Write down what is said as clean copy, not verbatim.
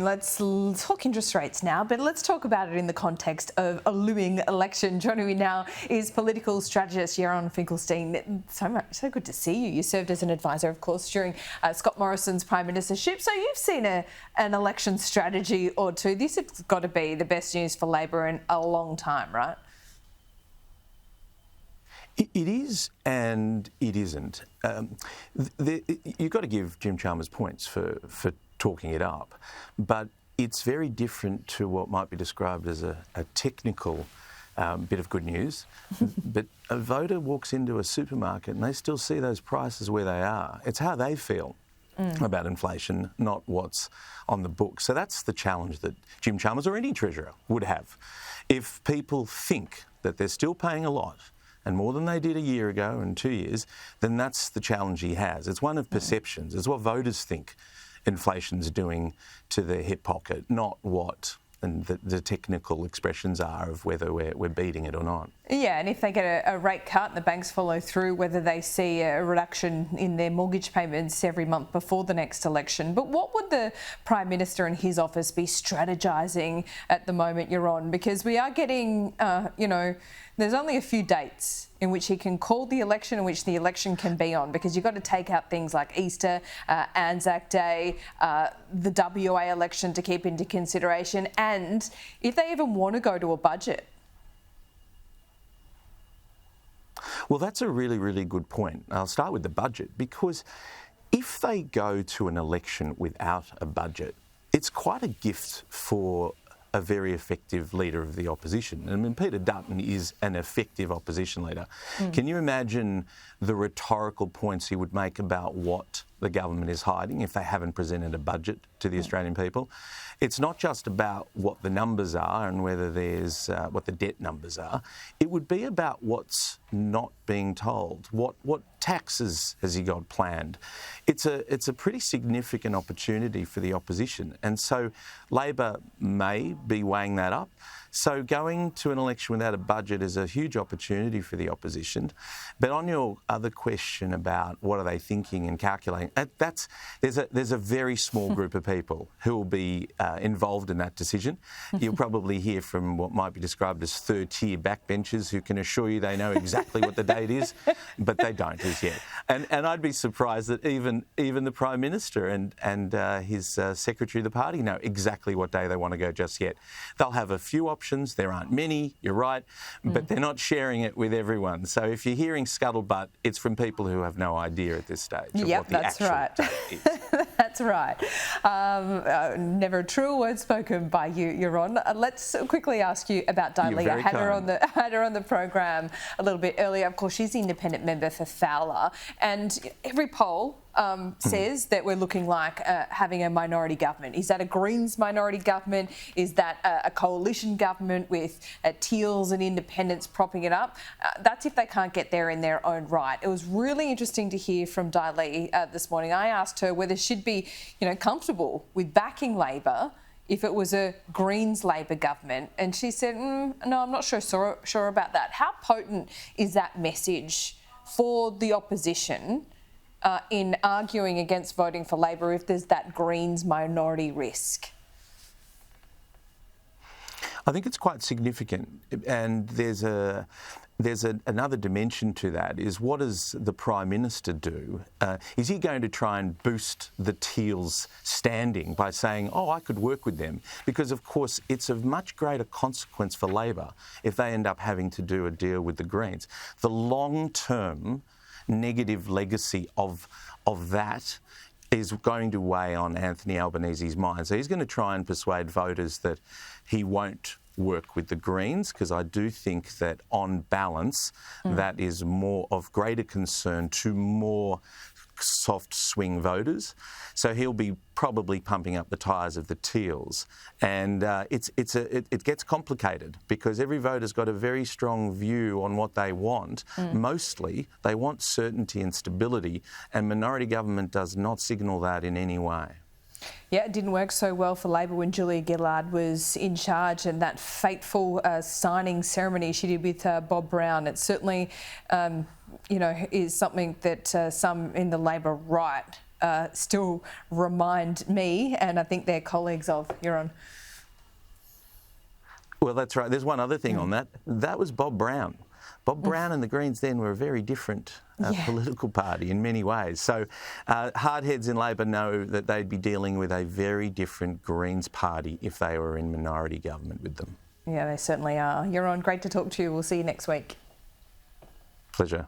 Let's talk interest rates now, but let's talk about it in the context of a looming election. Joining me now is political strategist Yaron Finkelstein. So good to see you. You served as an advisor, of course, during Scott Morrison's prime ministership. So you've seen an election strategy or two. This has got to be the best news for Labor in a long time, right? It is and it isn't. You've got to give Jim Chalmers points for talking it up, but it's very different to what might be described as a technical bit of good news. But a voter walks into a supermarket and they still see those prices where they are. It's how they feel about inflation, not what's on the book. So that's the challenge that Jim Chalmers or any treasurer would have. If people think that they're still paying a lot, and more than they did a year ago and 2 years, then that's the challenge he has. It's one of perceptions. It's what voters think inflation's doing to their hip pocket, not what the technical expressions are of whether we're beating it or not. Yeah, and if they get a rate cut and the banks follow through, whether they see a reduction in their mortgage payments every month before the next election. But what would the Prime Minister and his office be strategising at the moment, Yaron? Because we are getting, there's only a few dates in which he can call the election, in which the election can be on, because you've got to take out things like Easter, Anzac Day, the WA election to keep into consideration, and if they even want to go to a budget. Well, that's a really, really good point. I'll start with the budget, because if they go to an election without a budget, it's quite a gift for a very effective leader of the opposition. I mean, Peter Dutton is an effective opposition leader. Can you imagine the rhetorical points he would make about what the government is hiding if they haven't presented a budget to the Australian people? It's not just about what the numbers are and whether there's what the debt numbers are. It would be about what's not being told. What taxes has he got planned? It's a pretty significant opportunity for the opposition, and so Labor may be weighing that up. So going to an election without a budget is a huge opportunity for the opposition. But on your other question about what are they thinking and calculating, there's a very small group of people who will be involved in that decision. You'll probably hear from what might be described as third-tier backbenchers who can assure you they know exactly what the date is, but they don't as yet. And I'd be surprised that even the Prime Minister and his Secretary of the Party know exactly what day they want to go just yet. They'll have a few options. There aren't many, you're right, but they're not sharing it with everyone. So if you're hearing scuttlebutt, it's from people who have no idea at this stage of what the actual date is. That's right. Never a truer word spoken by you, Yaron. Let's quickly ask you about Dalia. I had her on the program a little bit earlier. Of course, she's the independent member for Fowler, and every poll says that we're looking like having a minority government. Is that a Greens minority government? Is that a coalition government with Teals and independents propping it up? That's if they can't get there in their own right. It was really interesting to hear from Dalia this morning. I asked her whether she'd be, comfortable with backing Labor if it was a Greens-Labor government, and she said, "No, I'm not sure about that." How potent is that message for the opposition in arguing against voting for Labor if there's that Greens minority risk? I think it's quite significant, and there's another dimension to that. Is what does the Prime Minister do? Is he going to try and boost the Teals' standing by saying, "Oh, I could work with them"? Because of course it's of much greater consequence for Labor if they end up having to do a deal with the Greens. The long-term negative legacy of that is going to weigh on Anthony Albanese's mind. So he's going to try and persuade voters that he won't work with the Greens, because I do think that on balance that is more of greater concern to more soft swing voters. So he'll be probably pumping up the tyres of the Teals, and it gets complicated because every voter's got a very strong view on what they want. Mostly they want certainty and stability, and minority government does not signal that in any way. Yeah, it didn't work so well for Labor when Julia Gillard was in charge, and that fateful signing ceremony she did with Bob Brown. It certainly, is something that some in the Labor right still remind me, and I think their colleagues of, Yaron. Well, that's right. There's one other thing on that. That was Bob Brown. Bob Brown and the Greens then were a very different political party in many ways. So hardheads in Labor know that they'd be dealing with a very different Greens party if they were in minority government with them. Yeah, they certainly are. Yaron, great to talk to you. We'll see you next week. Pleasure.